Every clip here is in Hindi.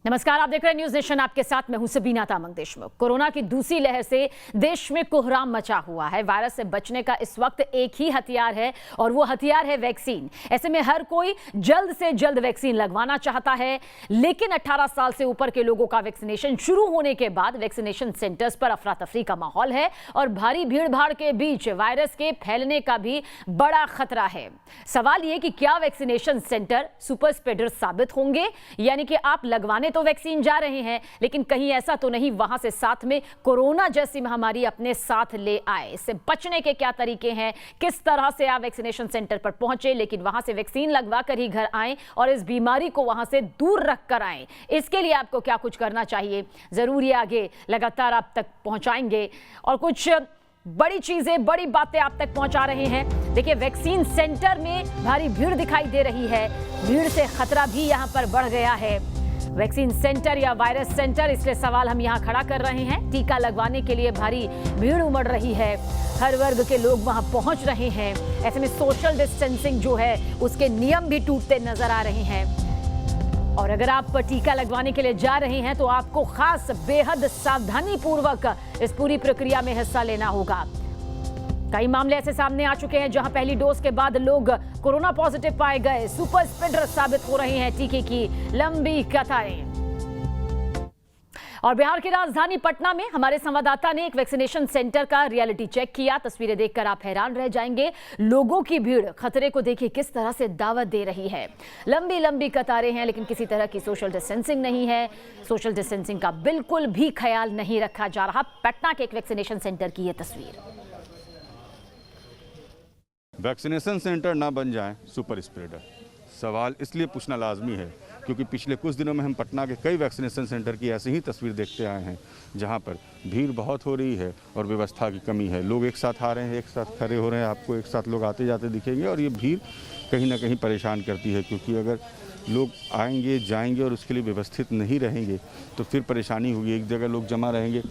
नमस्कार, आप देख रहे हैं न्यूज नेशन। आपके साथ मैं हूं सबीना तामंग देशमुख। कोरोना की दूसरी लहर से देश में कोहराम मचा हुआ है। वायरस से बचने का इस वक्त एक ही हथियार है और वो हथियार है वैक्सीन। ऐसे में हर कोई जल्द से जल्द वैक्सीन लगवाना चाहता है, लेकिन 18 साल से ऊपर के लोगों का वैक्सीनेशन शुरू होने के बाद वैक्सीनेशन सेंटर्स पर अफरा तफरी का माहौल है और भारी भीड़ भाड़ के बीच वायरस के फैलने का भी बड़ा खतरा है। सवाल ये कि क्या वैक्सीनेशन सेंटर सुपर स्प्रेडर साबित होंगे, यानी कि आप लगवाने तो वैक्सीन जा रहे हैं लेकिन कहीं ऐसा तो नहीं वहां से साथ में कोरोना जैसी महामारी अपने साथ ले आए। इससे बचने के क्या तरीके हैं, किस तरह से आप वैक्सीनेशन सेंटर पर पहुंचे लेकिन वहां से वैक्सीन लगवा कर ही घर आए और इस बीमारी को वहां से दूर रख कर आए, इसके लिए आपको क्या कुछ करना चाहिए, जरूर ये आगे लगातार आप तक पहुंचाएंगे और कुछ बड़ी चीजें, बड़ी बातें आप तक पहुंचा रहे हैं। देखिए, वैक्सीन सेंटर में भारी भीड़ दिखाई दे रही है, भीड़ से खतरा भी यहां पर बढ़ गया है। वैक्सीन सेंटर या वायरस सेंटर, इसलिए सवाल हम यहां खड़ा कर रहे हैं। टीका लगवाने के लिए भारी भीड़ उमड़ रही है, हर वर्ग के लोग वहां पहुंच रहे हैं। ऐसे में सोशल डिस्टेंसिंग जो है उसके नियम भी टूटते नजर आ रहे हैं और अगर आप टीका लगवाने के लिए जा रहे हैं तो आपको खास बेहद सावधानी पूर्वक इस पूरी प्रक्रिया में हिस्सा लेना होगा। कई मामले ऐसे सामने आ चुके हैं जहां पहली डोज के बाद लोग कोरोना पॉजिटिव पाए गए, सुपर स्प्रेडर साबित हो रहे हैं टीके की लंबी कतारें। और बिहार की राजधानी पटना में हमारे संवाददाता ने एक वैक्सीनेशन सेंटर का रियलिटी चेक किया। तस्वीरें देखकर आप हैरान रह जाएंगे। लोगों की भीड़ खतरे को देखिए किस तरह से दावत दे रही है। लंबी लंबी कतारें हैं लेकिन किसी तरह की सोशल डिस्टेंसिंग नहीं है। सोशल डिस्टेंसिंग का बिल्कुल भी ख्याल नहीं रखा जा रहा। पटना के एक वैक्सीनेशन सेंटर की यह तस्वीर। वैक्सीनेशन सेंटर ना बन जाए सुपर स्प्रेडर, सवाल इसलिए पूछना लाजमी है क्योंकि पिछले कुछ दिनों में हम पटना के कई वैक्सीनेशन सेंटर की ऐसी ही तस्वीर देखते आए हैं जहां पर भीड़ बहुत हो रही है और व्यवस्था की कमी है। लोग एक साथ आ रहे हैं, एक साथ खड़े हो रहे हैं, आपको एक साथ लोग आते जाते दिखेंगे और ये भीड़ कहीं ना कहीं परेशान करती है क्योंकि अगर लोग आएंगे जाएंगे और उसके लिए व्यवस्थित नहीं रहेंगे तो फिर परेशानी होगी। एक जगह लोग जमा रहेंगे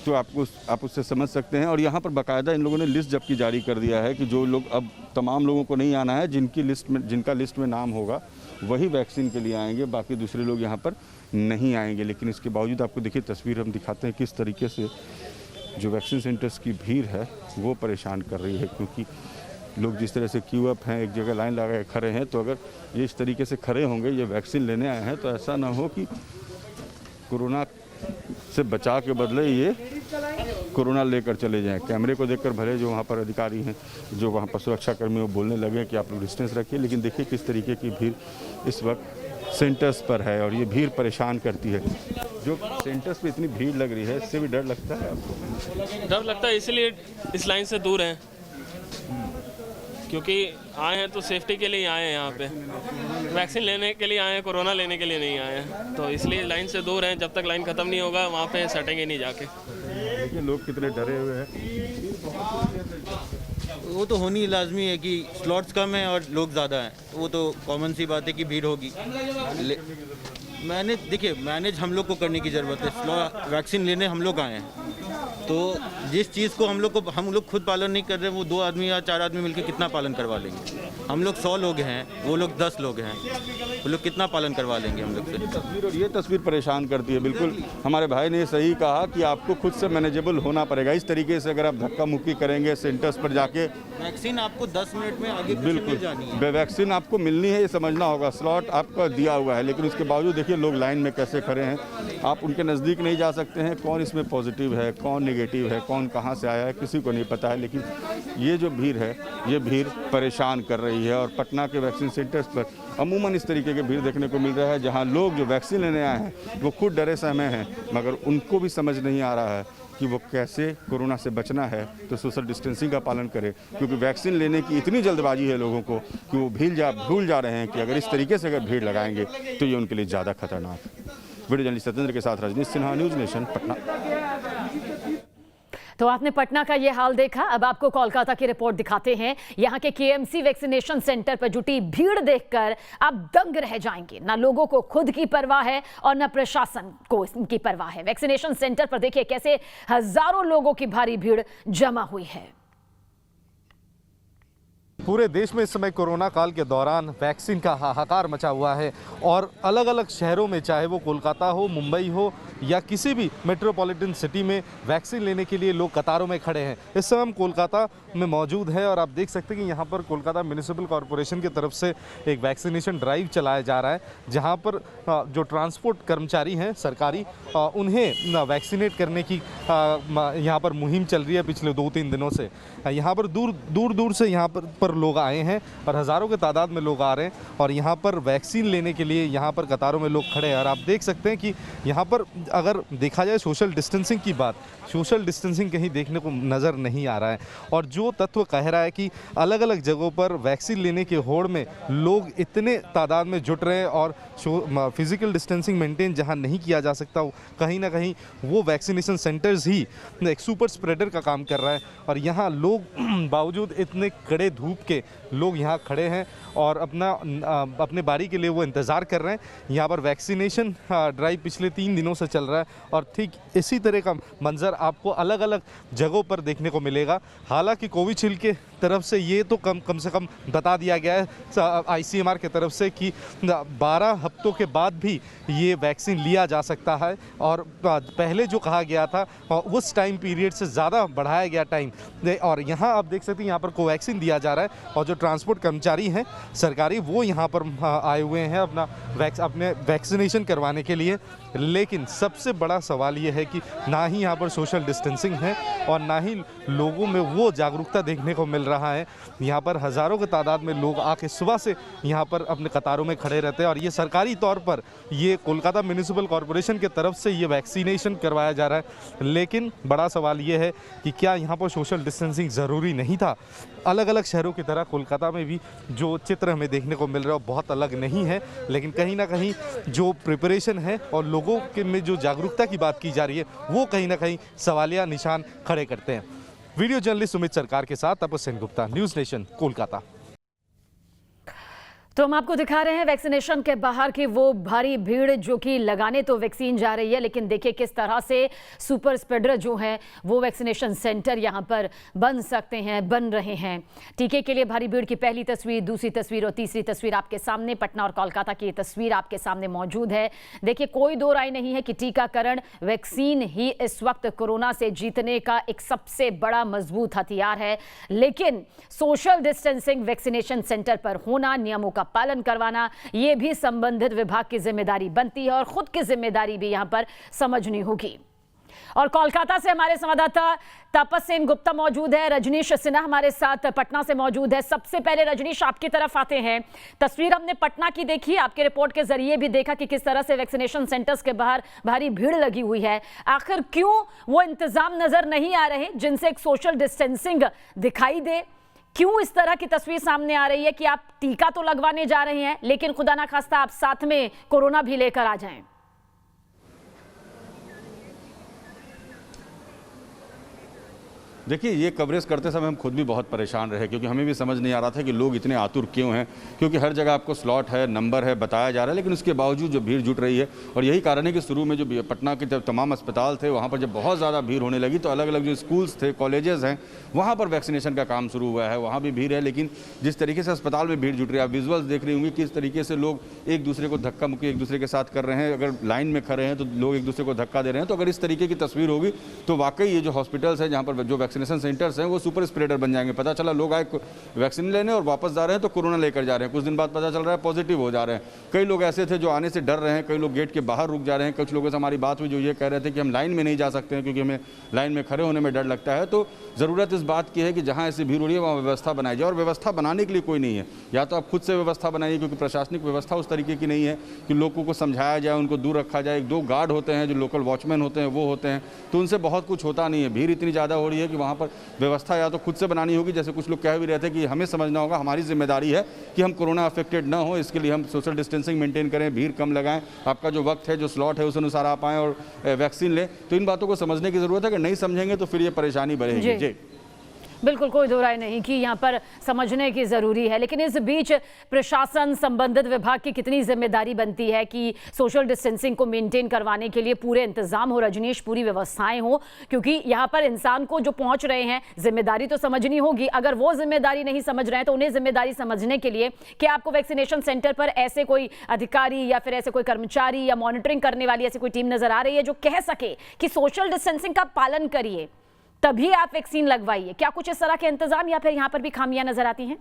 तो आप उससे समझ सकते हैं। और यहाँ पर बाकायदा इन लोगों ने लिस्ट जबकि जारी कर दिया है कि जो लोग, अब तमाम लोगों को नहीं आना है, जिनका लिस्ट में नाम होगा वही वैक्सीन के लिए आएंगे, बाकी दूसरे लोग यहाँ पर नहीं आएंगे। लेकिन इसके बावजूद आपको देखिए तस्वीर हम दिखाते हैं किस तरीके से जो वैक्सीन सेंटर्स की भीड़ है वो परेशान कर रही है क्योंकि लोग जिस तरह से क्यू अप हैं, एक जगह लाइन लगा के खड़े हैं। तो अगर ये इस तरीके से खड़े होंगे, ये वैक्सीन लेने आए हैं, तो ऐसा ना हो कि कोरोना से बचाव के बदले ये कोरोना लेकर चले जाएं। कैमरे को देखकर भले जो वहाँ पर अधिकारी हैं, जो वहाँ पर सुरक्षाकर्मी, वो बोलने लगे कि आप लोग डिस्टेंस रखिए, लेकिन देखिए किस तरीके की भीड़ इस वक्त सेंटर्स पर है और ये भीड़ परेशान करती है। जो सेंटर्स पे इतनी भीड़ लग रही है, इससे भी डर लगता है आपको? डर लगता है, इसलिए इस लाइन से दूर हैं क्योंकि आए हैं तो सेफ्टी के लिए आए हैं। यहाँ पे वैक्सीन लेने के लिए आए हैं, कोरोना लेने के लिए नहीं आए हैं, तो इसलिए लाइन से दूर हैं। जब तक लाइन ख़त्म नहीं होगा वहाँ पे सटेंगे नहीं जाके। देखिए लोग कितने डरे हुए हैं। वो तो होनी लाजमी है कि स्लॉट्स कम हैं और लोग ज़्यादा हैं, वो तो कॉमन सी बात है कि भीड़ होगी। मैनेज हम लोग को करने की ज़रूरत है। वैक्सीन लेने हम लोग आए हैं तो जिस चीज़ को हम लोग खुद पालन नहीं कर रहे, वो 2 आदमी या 4 आदमी मिलकर कितना पालन करवा लेंगे? हम लोग 100 लोग हैं, वो लोग 10 लोग हैं, वो लोग कितना पालन करवा लेंगे हम लोग से? ये तस्वीर परेशान करती है। बिल्कुल हमारे भाई ने सही कहा कि आपको खुद से मैनेजेबल होना पड़ेगा। इस तरीके से अगर आप धक्का मुक्की करेंगे सेंटर्स पर जाके, वैक्सीन आपको 10 मिनट में आगे बिल्कुल जानी है। वैक्सीन आपको मिलनी है, ये समझना होगा। स्लॉट आपका दिया हुआ है लेकिन उसके बावजूद देखिए लोग लाइन में कैसे खड़े हैं। आप उनके नज़दीक नहीं जा सकते हैं। कौन इसमें पॉजिटिव है, कौन नेगेटिव है, कौन कहाँ से आया है, किसी को नहीं पता है। लेकिन ये जो भीड़ है, ये भीड़ परेशान कर रही है और पटना के वैक्सीन सेंटर्स पर अमूमन इस तरीके की भीड़ देखने को मिल रहा है जहां लोग जो वैक्सीन लेने आए हैं वो खुद डरे सहमे हैं, मगर उनको भी समझ नहीं आ रहा है कि वो कैसे कोरोना से बचना है तो सोशल डिस्टेंसिंग का पालन करें क्योंकि वैक्सीन लेने की इतनी जल्दबाजी है लोगों को कि वो भूल जा रहे हैं कि अगर इस तरीके से अगर भीड़ लगाएंगे तो ये उनके लिए ज़्यादा खतरनाक है। वीडियो जर्नलिस्ट सत्येंद्र के साथ रजनीश सिन्हा, न्यूज़ नेशन, पटना। तो आपने पटना का ये हाल देखा, अब आपको कोलकाता की रिपोर्ट दिखाते हैं। यहाँ के केएमसी वैक्सीनेशन सेंटर पर जुटी भीड़ देखकर आप दंग रह जाएंगे। ना लोगों को खुद की परवाह है और ना प्रशासन को इनकी परवाह है। वैक्सीनेशन सेंटर पर देखिए कैसे हजारों लोगों की भारी भीड़ जमा हुई है। पूरे देश में इस समय कोरोना काल के दौरान वैक्सीन का हाहाकार मचा हुआ है और अलग अलग शहरों में, चाहे वो कोलकाता हो, मुंबई हो या किसी भी मेट्रोपॉलिटन सिटी में, वैक्सीन लेने के लिए लोग कतारों में खड़े हैं। इस समय हम कोलकाता में मौजूद हैं और आप देख सकते हैं कि यहाँ पर कोलकाता म्यूनिसिपल कॉरपोरेशन की तरफ से एक वैक्सीनेशन ड्राइव चलाया जा रहा है, जहाँ पर जो ट्रांसपोर्ट कर्मचारी हैं सरकारी, उन्हें वैक्सीनेट करने की यहाँ पर मुहिम चल रही है पिछले 2-3 दिनों से। यहाँ पर दूर दूर से यहाँ पर लोग आए हैं और हज़ारों के तादाद में लोग आ रहे हैं और यहाँ पर वैक्सीन लेने के लिए यहाँ पर कतारों में लोग खड़े हैं। और आप देख सकते हैं कि यहाँ पर अगर देखा जाए सोशल डिस्टेंसिंग की बात, सोशल डिस्टेंसिंग कहीं देखने को नज़र नहीं आ रहा है। और जो तत्व कह रहा है कि अलग अलग जगहों पर वैक्सीन लेने के होड़ में लोग इतने तादाद में जुट रहे हैं और फिजिकल डिस्टेंसिंग मेंटेन जहाँ नहीं किया जा सकता, कहीं ना कहीं वो वैक्सीनेशन सेंटर्स ही एक सुपर स्प्रेडर का काम कर रहा है। और यहाँ लोग बावजूद इतने कड़े धूप के लोग यहाँ खड़े हैं और अपने बारी के लिए वो इंतज़ार कर रहे हैं। यहाँ पर वैक्सीनेशन ड्राइव पिछले 3 दिनों से चल रहा है और ठीक इसी तरह का मंजर आपको अलग अलग जगहों पर देखने को मिलेगा। हालांकि कोविशील्ड के तरफ से ये तो कम से कम बता दिया गया है ICMR के तरफ से कि 12 हफ्तों के बाद भी ये वैक्सीन लिया जा सकता है और पहले जो कहा गया था उस टाइम पीरियड से ज़्यादा बढ़ाया गया टाइम। और यहाँ आप देख सकते हैं यहाँ पर कोवैक्सीन दिया जा रहा है और जो ट्रांसपोर्ट कर्मचारी हैं सरकारी, वो यहाँ पर आए हुए हैं अपने वैक्सीनेशन करवाने के लिए। लेकिन सबसे बड़ा सवाल ये है कि ना ही यहाँ पर सोशल डिस्टेंसिंग है और ना ही लोगों में वो जागरूकता देखने को मिल रहा है। यहाँ पर हज़ारों की तादाद में लोग आके सुबह से यहाँ पर अपने कतारों में खड़े रहते हैं और ये सरकारी तौर पर ये कोलकाता म्यूनिसिपल कॉरपोरेशन की तरफ से ये वैक्सीनेशन करवाया जा रहा है। लेकिन बड़ा सवाल ये है कि क्या यहाँ पर सोशल डिस्टेंसिंग ज़रूरी नहीं था? अलग अलग शहरों की तरह कोलकाता में भी जो चित्र हमें देखने को मिल रहा है बहुत अलग नहीं है, लेकिन कहीं ना कहीं जो प्रिपरेशन है और लोगों के में जो जागरूकता की बात की जा रही है वो कहीं ना कहीं सवालिया निशान खड़े करते हैं। वीडियो जर्नलिस्ट सुमित सरकार के साथ तपस सेन गुप्ता, न्यूज़ नेशन, कोलकाता। तो हम आपको दिखा रहे हैं वैक्सीनेशन के बाहर की वो भारी भीड़ जो कि लगाने तो वैक्सीन जा रही है, लेकिन देखिए किस तरह से सुपर स्प्रेडर जो है वो वैक्सीनेशन सेंटर यहां पर बन सकते हैं, बन रहे हैं। टीके के लिए भारी भीड़ की पहली तस्वीर, दूसरी तस्वीर और तीसरी तस्वीर आपके सामने। पटना और कोलकाता की ये तस्वीर आपके सामने मौजूद है। देखिए कोई दो राय नहीं है कि टीकाकरण, वैक्सीन ही इस वक्त कोरोना से जीतने का एक सबसे बड़ा मजबूत हथियार है। लेकिन सोशल डिस्टेंसिंग वैक्सीनेशन सेंटर पर होना, नियमों का पालन करवाना, यह भी संबंधित विभाग की जिम्मेदारी बनती है और खुद की जिम्मेदारी भी यहां पर समझनी होगी। और कोलकाता से हमारे संवाददाता तपस सेन गुप्ता मौजूद है, रजनीश सिन्हा हमारे साथ पटना से मौजूद है। सबसे पहले रजनीश आपकी तरफ आते हैं। तस्वीर हमने पटना की देखी, आपके रिपोर्ट के जरिए भी देखा कि किस तरह से वैक्सीनेशन सेंटर्स के बाहर भारी भीड़ लगी हुई है। आखिर क्यों वो इंतजाम नजर नहीं आ रहे जिनसे एक सोशल डिस्टेंसिंग दिखाई दे? क्यों इस तरह की तस्वीर सामने आ रही है कि आप टीका तो लगवाने जा रहे हैं लेकिन खुदा ना खास्ता आप साथ में कोरोना भी लेकर आ जाएं? देखिए, ये कवरेज करते समय हम खुद भी बहुत परेशान रहे क्योंकि हमें भी समझ नहीं आ रहा था कि लोग इतने आतुर क्यों हैं, क्योंकि हर जगह आपको स्लॉट है, नंबर है, बताया जा रहा है, लेकिन उसके बावजूद जो भीड़ जुट रही है। और यही कारण है कि शुरू में जो पटना के जब तमाम अस्पताल थे वहाँ पर जब बहुत ज़्यादा भीड़ होने लगी तो अलग अलग जो स्कूल्स थे, कॉलेजेस हैं, वहाँ पर वैक्सीनेशन का काम शुरू हुआ है, वहाँ भी भीड़ है। लेकिन जिस तरीके से अस्पताल में भीड़ जुट रही है, आप विजुअल्स देख रही होंगी किस तरीके से लोग एक दूसरे को धक्का मुक्की एक दूसरे के साथ कर रहे हैं। अगर लाइन में खड़े हैं तो लोग एक दूसरे को धक्का दे रहे हैं। तो अगर इस तरीके की तस्वीर होगी तो वाकई ये जो हॉस्पिटल्स हैं, जहाँ पर जो वैक्सीनेशन सेंटर्स हैं, वो सुपर स्प्रेडर बन जाएंगे। पता चला लोग आए वैक्सीन लेने और वापस जा रहे हैं तो कोरोना लेकर जा रहे हैं, कुछ दिन बाद पता चल रहा है पॉजिटिव हो जा रहे हैं। कई लोग ऐसे थे जो आने से डर रहे हैं, कई लोग गेट के बाहर रुक जा रहे हैं। कुछ लोगों से हमारी बात हुई जो ये कह रहे थे कि हम लाइन में नहीं जा सकते हैं क्योंकि हमें लाइन में खड़े होने में डर लगता है। तो ज़रूरत इस बात की है कि जहाँ ऐसी भीड़ हो रही है वहाँ व्यवस्था बनाई जाए। और व्यवस्था बनाने के लिए कोई नहीं है, या तो आप खुद से व्यवस्था बनाइए क्योंकि प्रशासनिक व्यवस्था उस तरीके की नहीं है कि लोगों को समझाया जाए, उनको दूर रखा जाए। 1-2 गार्ड होते हैं जो लोकल वॉचमैन होते हैं, वो होते हैं, तो उनसे बहुत कुछ होता नहीं है। भीड़ इतनी ज़्यादा हो रही है कि वहाँ पर व्यवस्था या तो खुद से बनानी होगी, जैसे कुछ लोग कह भी रहे थे कि हमें समझना होगा, हमारी जिम्मेदारी है कि हम कोरोना अफेक्टेड ना हो, इसके लिए हम सोशल डिस्टेंसिंग मेंटेन करें, भीड़ कम लगाएं, आपका जो वक्त है, जो स्लॉट है, उस अनुसार आप आएँ और वैक्सीन लें। तो इन बातों को समझने की ज़रूरत है। अगर नहीं समझेंगे तो फिर ये परेशानी बढ़ेगी। जी बिल्कुल कोई दो राय नहीं कि यहाँ पर समझने की ज़रूरी है, लेकिन इस बीच प्रशासन, संबंधित विभाग की कितनी जिम्मेदारी बनती है कि सोशल डिस्टेंसिंग को मेंटेन करवाने के लिए पूरे इंतजाम हो, रजनीश, पूरी व्यवस्थाएं हो, क्योंकि यहाँ पर इंसान को जो पहुँच रहे हैं जिम्मेदारी तो समझनी होगी। अगर वो जिम्मेदारी नहीं समझ रहे हैं तो उन्हें जिम्मेदारी समझने के लिए क्या आपको वैक्सीनेशन सेंटर पर ऐसे कोई अधिकारी या फिर ऐसे कोई कर्मचारी या मॉनिटरिंग करने वाली ऐसी कोई टीम नजर आ रही है जो कह सके कि सोशल डिस्टेंसिंग का पालन करिए तभी आप वैक्सीन लगवाइए? क्या कुछ इस तरह के इंतजाम या फिर यहां पर भी खामियां नजर आती हैं?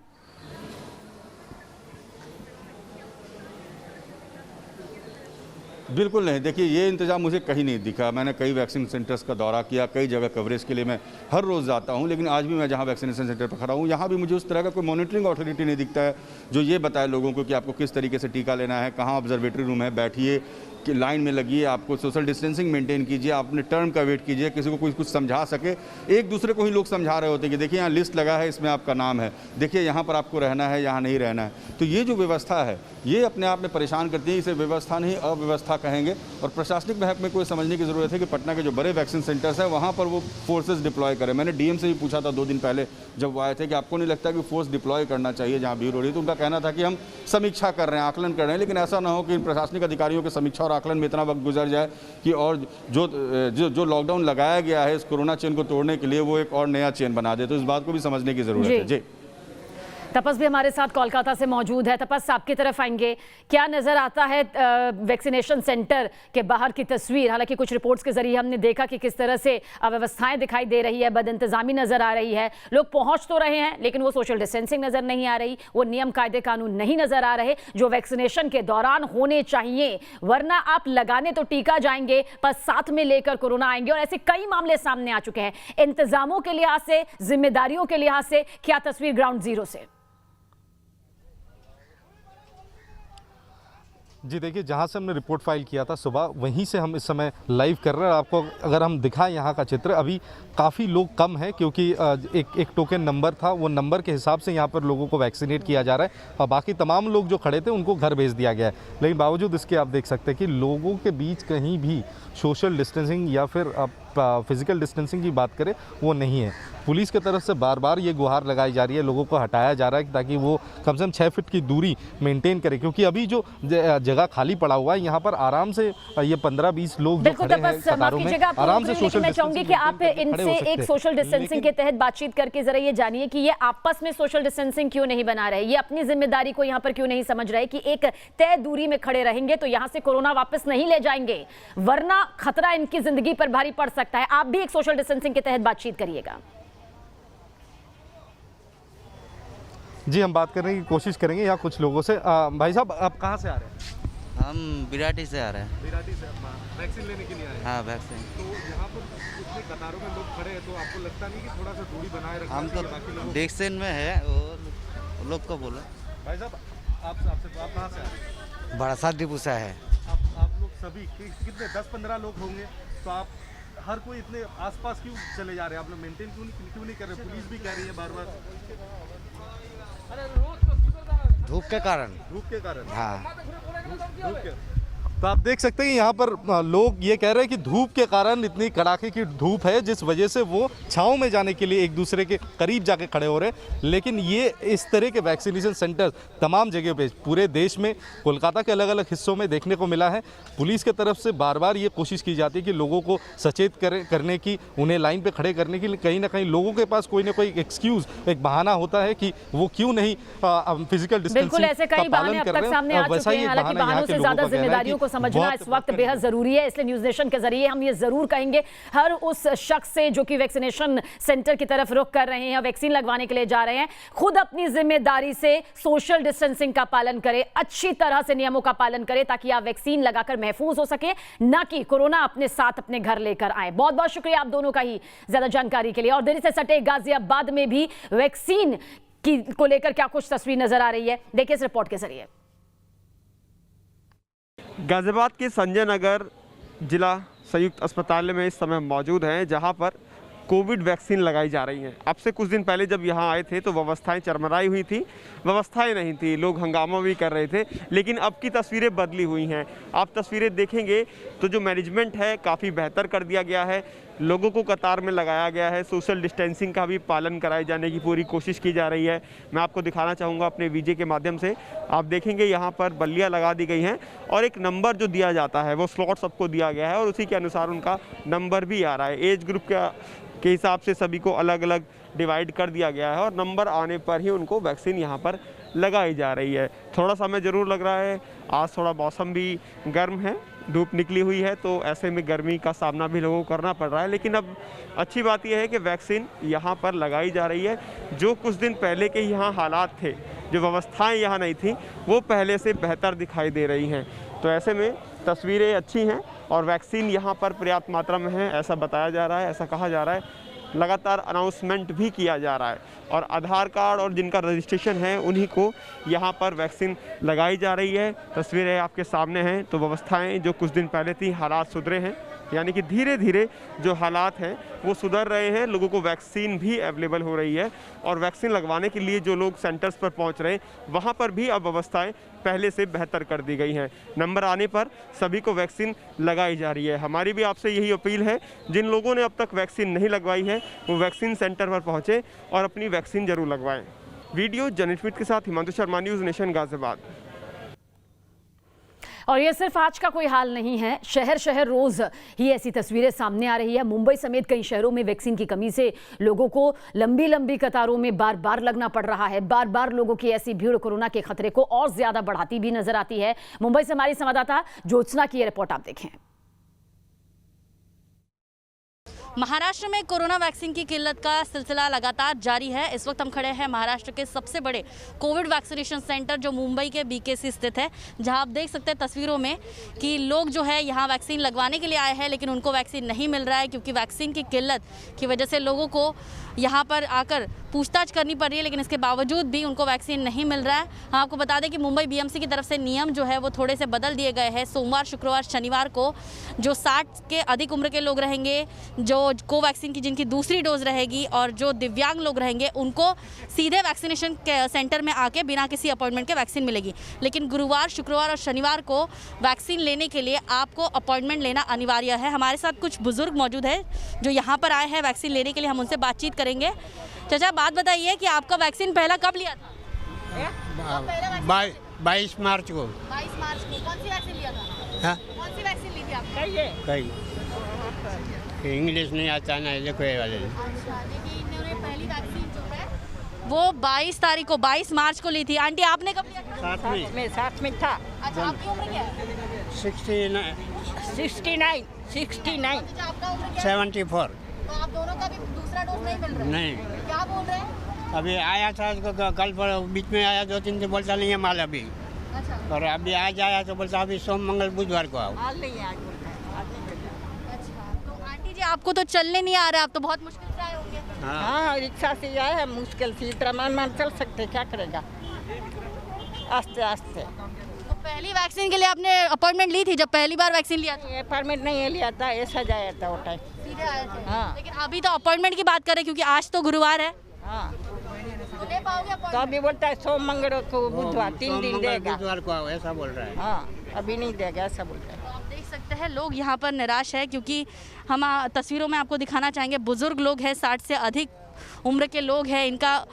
बिल्कुल नहीं। देखिए, ये इंतज़ाम मुझे कहीं नहीं दिखा। मैंने कई वैक्सीन सेंटर्स का दौरा किया, कई जगह कवरेज के लिए मैं हर रोज़ जाता हूँ, लेकिन आज भी मैं जहाँ वैक्सीनेशन सेंटर पर खड़ा हूँ यहाँ भी मुझे उस तरह का कोई मॉनिटरिंग अथॉरिटी नहीं दिखता है जो ये बताए लोगों को कि आपको किस तरीके से टीका लेना है, कहाँ ऑब्जर्वेटरी रूम है, बैठिए कि लाइन में लगिए, आपको सोशल डिस्टेंसिंग मेंटेन कीजिए, आप अपने टर्म का वेट कीजिए, किसी को कोई कुछ समझा सके। एक दूसरे को ही लोग समझा रहे होते हैं कि देखिए यहाँ लिस्ट लगा है, इसमें आपका नाम है, देखिए यहाँ पर आपको रहना है, यहाँ नहीं रहना है। तो ये जो व्यवस्था है ये अपने आप में परेशान करती है। इसे व्यवस्था नहीं अव्यवस्था कहेंगे। और प्रशासनिक महक में कोई समझने की ज़रूरत है कि पटना के जो बड़े वैक्सीन सेंटर्स हैं वहाँ पर वो फोर्सेज डिप्लॉय करें। मैंने डीएम से भी पूछा था 2 दिन पहले जब वो आए थे कि आपको नहीं लगता कि फोर्स डिप्लॉय करना चाहिए जहाँ भीड़ हो रही है, तो उनका कहना था कि हम समीक्षा कर रहे हैं, आकलन कर रहे हैं, लेकिन ऐसा ना हो कि इन प्रशासनिक अधिकारियों के समीक्षा और आकलन में इतना वक्त गुजर जाए कि और जो लॉकडाउन लगाया गया है इस कोरोना चेन को तोड़ने के लिए वो एक और नया चेन बना दे। तो इस बात को भी समझने की जरूरत है। जी, तपस भी हमारे साथ कोलकाता से मौजूद है। तपस, आपकी तरफ आएंगे, क्या नजर आता है वैक्सीनेशन सेंटर के बाहर की तस्वीर? हालांकि कुछ रिपोर्ट्स के जरिए हमने देखा कि किस तरह से अव्यवस्थाएं दिखाई दे रही है, बदइंतजामी नजर आ रही है, लोग पहुंच तो रहे हैं लेकिन वो सोशल डिस्टेंसिंग नजर नहीं आ रही, वो नियम कायदे कानून नहीं नजर आ रहे जो वैक्सीनेशन के दौरान होने चाहिए। वरना आप लगाने तो टीका जाएंगे पर साथ में लेकर कोरोना आएंगे, और ऐसे कई मामले सामने आ चुके हैं। इंतजामों के लिहाज से, जिम्मेदारियों के लिहाज से क्या तस्वीर ग्राउंड जीरो से? जी देखिए, जहाँ से हमने रिपोर्ट फाइल किया था सुबह, वहीं से हम इस समय लाइव कर रहे हैं। आपको अगर हम दिखाएं यहाँ का चित्र, अभी काफ़ी लोग कम हैं क्योंकि एक टोकन नंबर था, वो नंबर के हिसाब से यहाँ पर लोगों को वैक्सीनेट किया जा रहा है और बाकी तमाम लोग जो खड़े थे उनको घर भेज दिया गया है। लेकिन बावजूद इसके आप देख सकते हैं कि लोगों के बीच कहीं भी सोशल डिस्टेंसिंग या फिर फिजिकल डिस्टेंसिंग की बात करें वो नहीं है। पुलिस की तरफ से बार बार ये गुहार लगाई जा रही है, लोगों को हटाया जा रहा है ताकि वो कम से कम 6 फीट की दूरी मेंटेन करें, क्योंकि अभी जो जगह खाली पड़ा हुआ है यहाँ पर आराम से ये 15-20 लोग जो खड़े हैं कतारों में आराम से सोशल। मैं चाहूंगी कि आप इनसे एक सोशल डिस्टेंसिंग के तहत बातचीत करके जरा ये जानिए कि ये आपस में सोशल डिस्टेंसिंग क्यों नहीं बना रहे, ये अपनी जिम्मेदारी को यहाँ पर क्यों नहीं समझ रहे कि एक तय दूरी में खड़े रहेंगे तो यहाँ से कोरोना वापस नहीं ले जाएंगे, वरना खतरा इनकी जिंदगी पर भारी पड़ सकता है। आप भी एक सोशल डिस्टेंसिंग के तहत बातचीत करिएगा। जी, हम बात करने की कोशिश करेंगे यहाँ कुछ लोगों से। भाई साहब, आप कहाँ से आ रहे हैं? हम बिराटी से आ रहे हैं। बिराटी से वैक्सीन लेने के लिए आए हैं? हाँ, वैक्सीन। तो यहाँ पर इतने कतारों में लोग खड़े हैं तो आपको लगता नहीं कि थोड़ा सा दूरी बनाए रखना हम चाहिए बाकी तो लोगों? वैक्सीन में है, वो लोग को बोलो। भाई साहब, आप कहाँ से आ रहे हैं? बड़ासात डिपू से है। आप लोग सभी कितने 10-15 लोग होंगे, तो आप हर कोई इतने आसपास क्यों चले जा रहे हैं? आप लोग मेंटेन क्यों नहीं कर रहे? पुलिस भी कह रही है बार बार धूप के कारण। धूप के कारण? हाँ, धूप के। तो आप देख सकते हैं कि यहाँ पर लोग ये कह रहे हैं कि धूप के कारण, इतनी कड़ाके की धूप है जिस वजह से वो छांव में जाने के लिए एक दूसरे के करीब जाके खड़े हो रहे हैं। लेकिन ये इस तरह के वैक्सीनेशन सेंटर तमाम जगह पे पूरे देश में, कोलकाता के अलग अलग हिस्सों में देखने को मिला है। पुलिस की तरफ से बार बार ये कोशिश की जाती है कि लोगों को सचेत करने की, उन्हें लाइन पे खड़े करने की। कहीं ना कहीं लोगों के पास कोई ना कोई एक्सक्यूज़, एक बहाना होता है कि वो क्यों नहीं फिजिकल डिस्टेंसिंग का पालन कर रहे हैं। वैसा ही बहाना यहाँ के लोगों का कहना है कि समझना इस वक्त बेहद जरूरी है। इसलिए न्यूज नेशन के जरिए हम ये जरूर कहेंगे हर उस शख्स से जो कि वैक्सीनेशन सेंटर की तरफ रुख कर रहे हैं, वैक्सीन लगवाने के लिए जा रहे हैं, खुद अपनी जिम्मेदारी से सोशल डिस्टेंसिंग का पालन करें, अच्छी तरह से नियमों का पालन करें ताकि आप वैक्सीन लगाकर महफूज हो सके, ना कि कोरोना अपने साथ अपने घर लेकर आए। बहुत बहुत शुक्रिया आप दोनों का ही ज्यादा जानकारी के लिए। और दिल्ली से सटे गाजियाबाद में भी वैक्सीन को लेकर क्या कुछ तस्वीर नजर आ रही है, देखिए इस रिपोर्ट के जरिए। गाजियाबाद के संजय नगर जिला संयुक्त अस्पताल में इस समय मौजूद हैं, जहां पर कोविड वैक्सीन लगाई जा रही हैं। अब से कुछ दिन पहले जब यहाँ आए थे तो व्यवस्थाएं चरमराई हुई थी, व्यवस्थाएं नहीं थी, लोग हंगामा भी कर रहे थे, लेकिन अब की तस्वीरें बदली हुई हैं। आप तस्वीरें देखेंगे तो जो मैनेजमेंट है काफ़ी बेहतर कर दिया गया है। लोगों को कतार में लगाया गया है। सोशल डिस्टेंसिंग का भी पालन कराए जाने की पूरी कोशिश की जा रही है। मैं आपको दिखाना चाहूँगा अपने वीजे के माध्यम से। आप देखेंगे यहाँ पर बल्लियाँ लगा दी गई हैं और एक नंबर जो दिया जाता है वो स्लॉट सबको दिया गया है और उसी के अनुसार उनका नंबर भी आ रहा है। एज ग्रुप के हिसाब से सभी को अलग अलग डिवाइड कर दिया गया है और नंबर आने पर ही उनको वैक्सीन यहाँ पर लगाई जा रही है। थोड़ा समय ज़रूर लग रहा है, आज थोड़ा मौसम भी गर्म है, धूप निकली हुई है, तो ऐसे में गर्मी का सामना भी लोगों को करना पड़ रहा है। लेकिन अब अच्छी बात यह है कि वैक्सीन यहाँ पर लगाई जा रही है। जो कुछ दिन पहले के यहाँ हालात थे, जो व्यवस्थाएं यहाँ नहीं थी, वो पहले से बेहतर दिखाई दे रही हैं। तो ऐसे में तस्वीरें अच्छी हैं और वैक्सीन यहाँ पर पर्याप्त मात्रा में है, ऐसा बताया जा रहा है, ऐसा कहा जा रहा है। लगातार अनाउंसमेंट भी किया जा रहा है और आधार कार्ड और जिनका रजिस्ट्रेशन है उन्हीं को यहाँ पर वैक्सीन लगाई जा रही है। तस्वीरें आपके सामने हैं। तो व्यवस्थाएं जो कुछ दिन पहले थी, हालात सुधरे हैं, यानी कि धीरे धीरे जो हालात हैं वो सुधर रहे हैं। लोगों को वैक्सीन भी अवेलेबल हो रही है और वैक्सीन लगवाने के लिए जो लोग सेंटर्स पर पहुंच रहे हैं वहां पर भी अब व्यवस्थाएं पहले से बेहतर कर दी गई हैं। नंबर आने पर सभी को वैक्सीन लगाई जा रही है। हमारी भी आपसे यही अपील है, जिन लोगों ने अब तक वैक्सीन नहीं लगवाई है वो वैक्सीन सेंटर पर पहुँचे और अपनी वैक्सीन जरूर लगवाएँ। वीडियो जर्नलिस्ट के साथ हिमांशु शर्मा, न्यूज़ नेशन, गाजियाबाद। और ये सिर्फ आज का कोई हाल नहीं है, शहर शहर रोज ही ऐसी तस्वीरें सामने आ रही है। मुंबई समेत कई शहरों में वैक्सीन की कमी से लोगों को लंबी लंबी कतारों में बार बार लगना पड़ रहा है। बार बार लोगों की ऐसी भीड़ कोरोना के खतरे को और ज्यादा बढ़ाती भी नजर आती है। मुंबई से हमारी संवाददाता ज्योत्सना की ये रिपोर्ट आप देखें। महाराष्ट्र में कोरोना वैक्सीन की किल्लत का सिलसिला लगातार जारी है। इस वक्त हम खड़े हैं महाराष्ट्र के सबसे बड़े कोविड वैक्सीनेशन सेंटर जो मुंबई के बीकेसी स्थित है, जहां आप देख सकते हैं तस्वीरों में कि लोग जो है यहां वैक्सीन लगवाने के लिए आए हैं, लेकिन उनको वैक्सीन नहीं मिल रहा है क्योंकि वैक्सीन की किल्लत की वजह से लोगों को यहां पर आकर पूछताछ करनी पड़ रही है, लेकिन इसके बावजूद भी उनको वैक्सीन नहीं मिल रहा है। हम आपको बता दें कि मुंबई बीएमसी की तरफ से नियम जो है वो थोड़े से बदल दिए गए हैं। सोमवार, शुक्रवार, शनिवार को जो 60 के अधिक उम्र के लोग रहेंगे, जो कोवैक्सीन की जिनकी दूसरी डोज रहेगी और जो दिव्यांग लोग रहेंगे, उनको सीधे वैक्सीनेशन सेंटर में आके बिना किसी अपॉइंटमेंट के वैक्सीन मिलेगी। लेकिन गुरुवार, शुक्रवार और शनिवार को वैक्सीन लेने के लिए आपको अपॉइंटमेंट लेना अनिवार्य है। हमारे साथ कुछ बुजुर्ग मौजूद है जो यहाँ पर आए हैं वैक्सीन लेने के लिए, हम उनसे बातचीत करेंगे। चाचा, बात बताइए कि आपका वैक्सीन पहला कब लिया था? 22 मार्च को। 22 मार्च को। कौन सी वैक्सीन लिया था? हाँ? कौन सी वैक्सीन ली थी आपने? कहीं इंग्लिश नहीं आता ना, देखो ये वाले। अच्छा, देखिए इन्होंने पहली वैक्सीन जो है वो 22 तारीख को, 22 मार्च को ली थी। आंटी, आपने कब लिया था? साथ में था। अच्छा, आपकी उम्र क्या है? 69 अच्छा, आपका उम्र क्या है? 74। तो आप दोनों का भी दूसरा डोज नहीं मिल रहा है? नहीं, क्या बोल रहे हैं? अभी आया था कल पर बीच में आया, 2-3 दिन बोलता नहीं है माल अभी, अच्छा, और अभी आज आया तो बोलता अभी सोम, मंगल, बुधवार को आओ। अच्छा। तो आंटी जी, आपको तो चलने नहीं आ रहा, आप तो बहुत मुश्किल से आए होंगे। हाँ, रिक्शा से आए हैं, मुश्किल से इतना मान चल सकते, क्या करेगा, आस्ते आस्ते। तो पहली वैक्सीन के लिए आपने अपॉइंटमेंट ली थी जब पहली बार वैक्सीन लिया था? अपॉइंटमेंट नहीं लिया था, ऐसा जाया था वो टाइम। सीधे आए थे? हाँ। लेकिन अभी तो अपॉइंटमेंट की बात करें क्योंकि आज तो गुरुवार है। हाँ, तो ले पाओगे तो अपॉइंटमेंट? अभी बोलता है सोम, मंगल को, बुधवार, 3 सोम, दिन मंगल, देगा। बुधवार को आओ, ऐसा बोल रहा है। हाँ, अभी नहीं देगा, ऐसा बोलता है। तो आप देख सकते हैं लोग यहाँ पर निराश है क्योंकि हम तस्वीरों में आपको दिखाना चाहेंगे, बुजुर्ग लोग हैं, 60 से अधिक उम्र के लोग हैं, इनका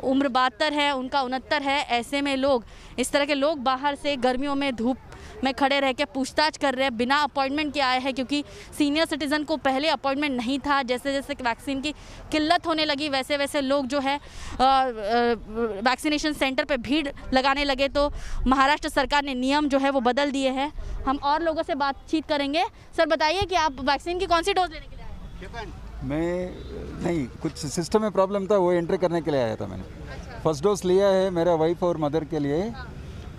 उम्र 72 है, उनका 69 है। ऐसे में लोग, इस तरह के लोग बाहर से गर्मियों में धूप में खड़े रह के पूछताछ कर रहे हैं, बिना अपॉइंटमेंट के आए हैं क्योंकि सीनियर सिटीज़न को पहले अपॉइंटमेंट नहीं था। जैसे जैसे वैक्सीन की किल्लत होने लगी वैसे वैसे लोग जो है वैक्सीनेशन सेंटर पे भीड़ लगाने लगे, तो महाराष्ट्र सरकार ने नियम जो है वो बदल दिए हैं। हम और लोगों से बातचीत करेंगे। सर, बताइए कि आप वैक्सीन की कौन सी डोज लेने के लिए आए हैं? मैं नहीं, कुछ सिस्टम में प्रॉब्लम था, वो एंट्री करने के लिए आया था मैंने। फर्स्ट डोज लिया है मेरा वाइफ और मदर के लिए,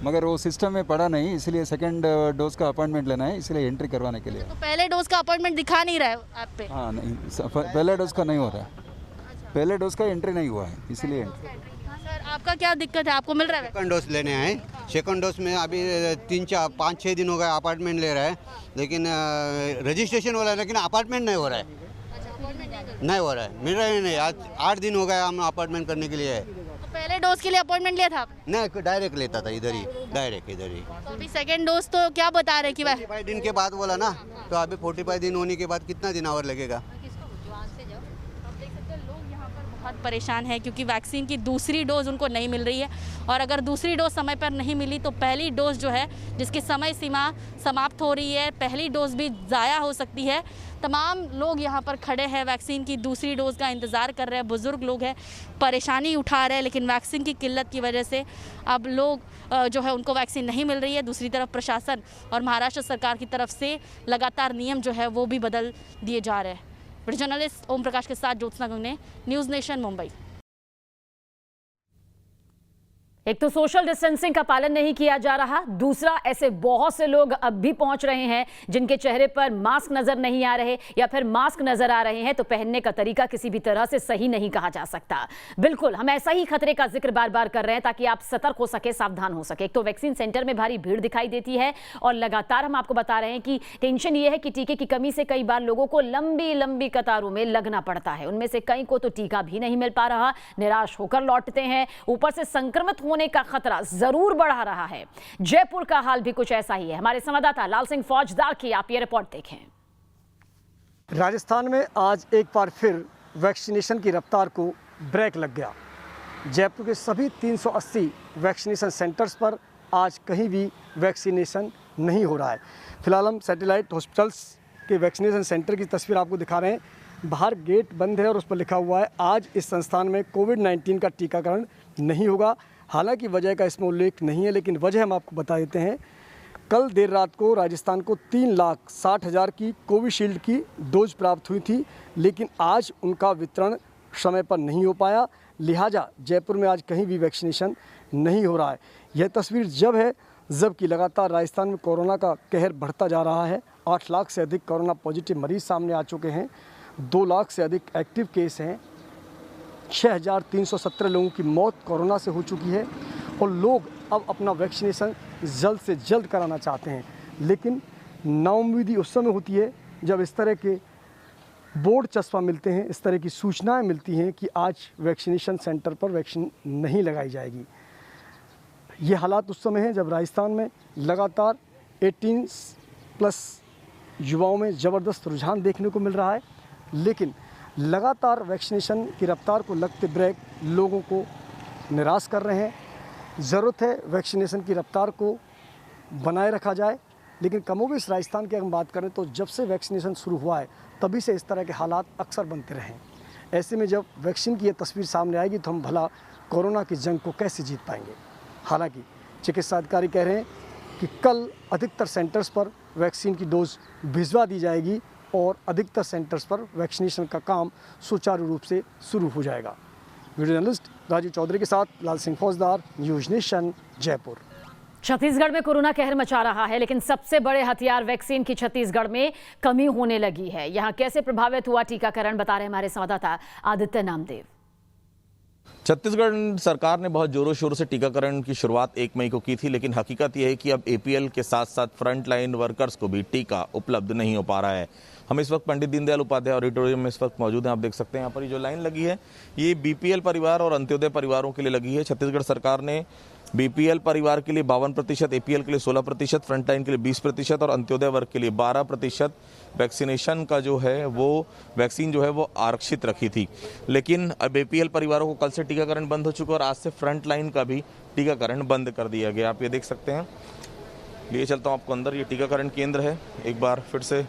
मगर वो सिस्टम में पड़ा नहीं, इसलिए सेकंड डोज का अपॉइंटमेंट लेना है, इसलिए एंट्री करवाने के लिए। तो पहले डोज का अपॉइंटमेंट दिखा नहीं रहा है आप पे? हाँ, नहीं, पहले डोज का नहीं हो रहा है, पहले डोज का एंट्री नहीं हुआ है, इसलिए एंट्री। सर, आपका क्या दिक्कत है, आपको मिल रहा है? सेकंड डोज लेने आए। सेकंड डोज में अभी 3-4-5-6 दिन हो गए अपार्टमेंट ले रहा है, लेकिन रजिस्ट्रेशन हो रहा है, लेकिन अपार्टमेंट नहीं हो रहा है। नहीं हो रहा है, मिल रहा है नहीं। आज 8 दिन हो गए हम अपार्टमेंट करने के लिए। तो पहले डोज के लिए अपॉइंटमेंट लिया था आपने? नहीं, डायरेक्ट लेता था इधर ही, डायरेक्ट इधर ही। तो अभी सेकंड डोज तो क्या बता रहे कि 45 दिन के बाद बोला ना, तो अभी 45 दिन होने के बाद कितना दिन और लगेगा? बहुत परेशान है क्योंकि वैक्सीन की दूसरी डोज़ उनको नहीं मिल रही है और अगर दूसरी डोज़ समय पर नहीं मिली तो पहली डोज़ जो है जिसकी समय सीमा समाप्त हो रही है, पहली डोज़ भी ज़ाया हो सकती है। तमाम लोग यहाँ पर खड़े हैं, वैक्सीन की दूसरी डोज़ का इंतज़ार कर रहे हैं, बुज़ुर्ग लोग हैं, परेशानी उठा रहे हैं, लेकिन वैक्सीन की किल्लत की वजह से अब लोग जो है उनको वैक्सीन नहीं मिल रही है। दूसरी तरफ प्रशासन और महाराष्ट्र सरकार की तरफ से लगातार नियम जो है वो भी बदल दिए जा रहे हैं। वीडियो जर्नलिस्ट ओम प्रकाश के साथ ज्योत्सना गंगने, न्यूज़ नेशन, मुंबई। एक तो सोशल डिस्टेंसिंग का पालन नहीं किया जा रहा, दूसरा ऐसे बहुत से लोग अब भी पहुंच रहे हैं जिनके चेहरे पर मास्क नजर नहीं आ रहे या फिर मास्क नजर आ रहे हैं तो पहनने का तरीका किसी भी तरह से सही नहीं कहा जा सकता। बिल्कुल हम ऐसा ही खतरे का जिक्र बार बार कर रहे हैं ताकि आप सतर्क हो सके, सावधान हो सके। एक तो वैक्सीन सेंटर में भारी भीड़ दिखाई देती है और लगातार हम आपको बता रहे हैं कि टेंशन ये है कि टीके की कमी से कई बार लोगों को लंबी लंबी कतारों में लगना पड़ता है। उनमें से कई को तो टीका भी नहीं मिल पा रहा, निराश होकर लौटते हैं। ऊपर से संक्रमित होने का खतरा जरूर बढ़ा रहा है। जयपुर का हाल भी कुछ ऐसा ही है। हमारे संवाददाता लाल सिंह फौजदार की आप ये रिपोर्ट देखें। राजस्थान में आज एक बार फिर वैक्सीनेशन की रफ्तार को ब्रेक लग गया। जयपुर के सभी 380 वैक्सीनेशन सेंटर्स पर आज कहीं भी वैक्सीनेशन नहीं हो रहा है। फिलहाल हम सैटेलाइट हॉस्पिटल्स के वैक्सीनेशन सेंटर की तस्वीर आपको दिखा रहे हैं। बाहर गेट बंद है और उस पर लिखा हुआ है आज इस संस्थान में कोविड-19 का टीकाकरण नहीं होगा। हालांकि वजह का इसमें उल्लेख नहीं है, लेकिन वजह हम आपको बता देते हैं। कल देर रात को राजस्थान को 3,60,000 की कोविशील्ड की डोज प्राप्त हुई थी, लेकिन आज उनका वितरण समय पर नहीं हो पाया। लिहाजा जयपुर में आज कहीं भी वैक्सीनेशन नहीं हो रहा है। यह तस्वीर जब है जबकि लगातार राजस्थान में कोरोना का कहर बढ़ता जा रहा है। 8 लाख से अधिक कोरोना पॉजिटिव मरीज सामने आ चुके हैं, 2 लाख से अधिक एक्टिव केस हैं, 6,317 लोगों की मौत कोरोना से हो चुकी है और लोग अब अपना वैक्सीनेशन जल्द से जल्द कराना चाहते हैं। लेकिन नाउम्मीदी उस समय होती है जब इस तरह के बोर्ड चस्पा मिलते हैं, इस तरह की सूचनाएं मिलती हैं कि आज वैक्सीनेशन सेंटर पर वैक्सीन नहीं लगाई जाएगी। ये हालात उस समय हैं जब राजस्थान में लगातार 18+ युवाओं में ज़बरदस्त रुझान देखने को मिल रहा है, लेकिन लगातार वैक्सीनेशन की रफ्तार को लगते ब्रेक लोगों को निराश कर रहे हैं। ज़रूरत है वैक्सीनेशन की रफ्तार को बनाए रखा जाए, लेकिन कमोबेश राजस्थान की अगर बात करें तो जब से वैक्सीनेशन शुरू हुआ है तभी से इस तरह के हालात अक्सर बनते रहे हैं। ऐसे में जब वैक्सीन की ये तस्वीर सामने आएगी तो हम भला कोरोना की जंग को कैसे जीत पाएंगे। हालांकि चिकित्सा अधिकारी कह रहे हैं कि कल अधिकतर सेंटर्स पर वैक्सीन की डोज भिजवा दी जाएगी और अधिकतर सेंटर्स पर वैक्सीनेशन का काम सुचारू रूप से शुरू हो जाएगा। वीडियो जर्नलिस्ट राजीव चौधरी के साथ लाल सिंह फौजदार, न्यूज़ नेशन, जयपुर। छत्तीसगढ़ में कोरोना कहर मचा रहा है, लेकिन सबसे बड़े हथियार वैक्सीन की छत्तीसगढ़ में कमी होने लगी है। यहाँ कैसे प्रभावित हुआ टीकाकरण, बता रहे हमारे संवाददाता आदित्य नामदेव। छत्तीसगढ़ सरकार ने बहुत जोरों शोरों से टीकाकरण की शुरुआत 1 मई को की थी, लेकिन हकीकत यह है कि अब एपीएल के साथ साथ फ्रंट लाइन वर्कर्स को भी टीका उपलब्ध नहीं हो पा रहा है। हम इस वक्त पंडित दीनदयाल उपाध्याय ऑडिटोरियम में इस वक्त मौजूद हैं। आप देख सकते हैं यहाँ पर ये जो लाइन लगी है ये बीपीएल परिवार और अंत्योदय परिवारों के लिए लगी है। छत्तीसगढ़ सरकार ने बीपीएल परिवार के लिए 52%, एपीएल के लिए 16%, फ्रंट लाइन के लिए 20% और अंत्योदय वर्ग के लिए 12% वैक्सीनेशन का जो है वो वैक्सीन जो है वो आरक्षित रखी थी। लेकिन अब एपीएल परिवारों को कल से टीकाकरण बंद हो चुका है और आज से फ्रंट लाइन का भी टीकाकरण बंद कर दिया गया। आप ये देख सकते हैं, लिए चलता हूँ आपको अंदर। ये टीकाकरण केंद्र है, एक बार फिर से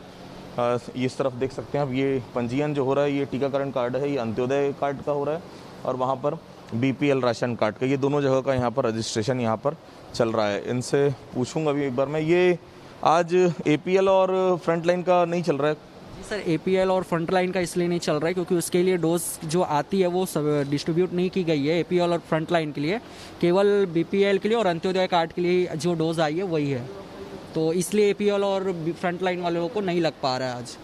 इस तरफ देख सकते हैं। अब ये पंजीयन जो हो रहा है ये टीकाकरण कार्ड है, ये अंत्योदय कार्ड का हो रहा है और वहाँ पर बीपीएल राशन कार्ड का, ये दोनों जगह का यहाँ पर रजिस्ट्रेशन यहाँ पर चल रहा है। इनसे पूछूंगा अभी एक बार मैं, ये आज एपीएल और फ्रंट लाइन का नहीं चल रहा है? जी सर, एपीएल और फ्रंट लाइन का इसलिए नहीं चल रहा है क्योंकि उसके लिए डोज जो आती है वो सब डिस्ट्रीब्यूट नहीं की गई है। एपीएल और फ्रंट लाइन के लिए केवल बीपीएल के लिए और अंत्योदय कार्ड के लिए जो डोज आई है वही है, तो इसलिए एपीएल और फ्रंट लाइन वालों को नहीं लग पा रहा है आज।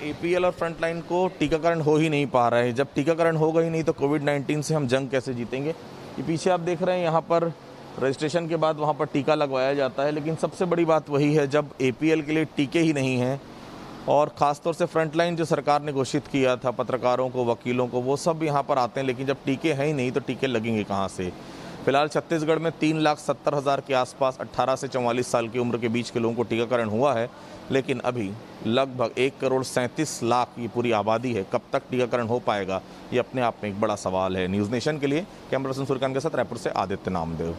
एपीएल और फ्रंट लाइन को टीकाकरण हो ही नहीं पा रहा है। जब टीकाकरण होगा ही नहीं तो कोविड-19 से हम जंग कैसे जीतेंगे। ये पीछे आप देख रहे हैं यहाँ पर रजिस्ट्रेशन के बाद वहाँ पर टीका लगवाया जाता है, लेकिन सबसे बड़ी बात वही है जब एपीएल के लिए टीके ही नहीं हैं और ख़ासतौर से फ्रंट लाइन जो सरकार ने घोषित किया था पत्रकारों को, वकीलों को, वो सब यहाँ पर आते हैं, लेकिन जब टीके हैं ही नहीं तो टीके लगेंगे कहाँ से। फिलहाल छत्तीसगढ़ में 3,70,000 के आसपास 18 से 44 साल की उम्र के बीच के लोगों को टीकाकरण हुआ है, लेकिन अभी लगभग 1,37,00,000 की पूरी आबादी है। कब तक टीकाकरण हो पाएगा, ये अपने आप में एक बड़ा सवाल है। न्यूज़ नेशन के लिए कैमरा पर्सन सूर्यकांत के साथ रायपुर से आदित्य नामदेव।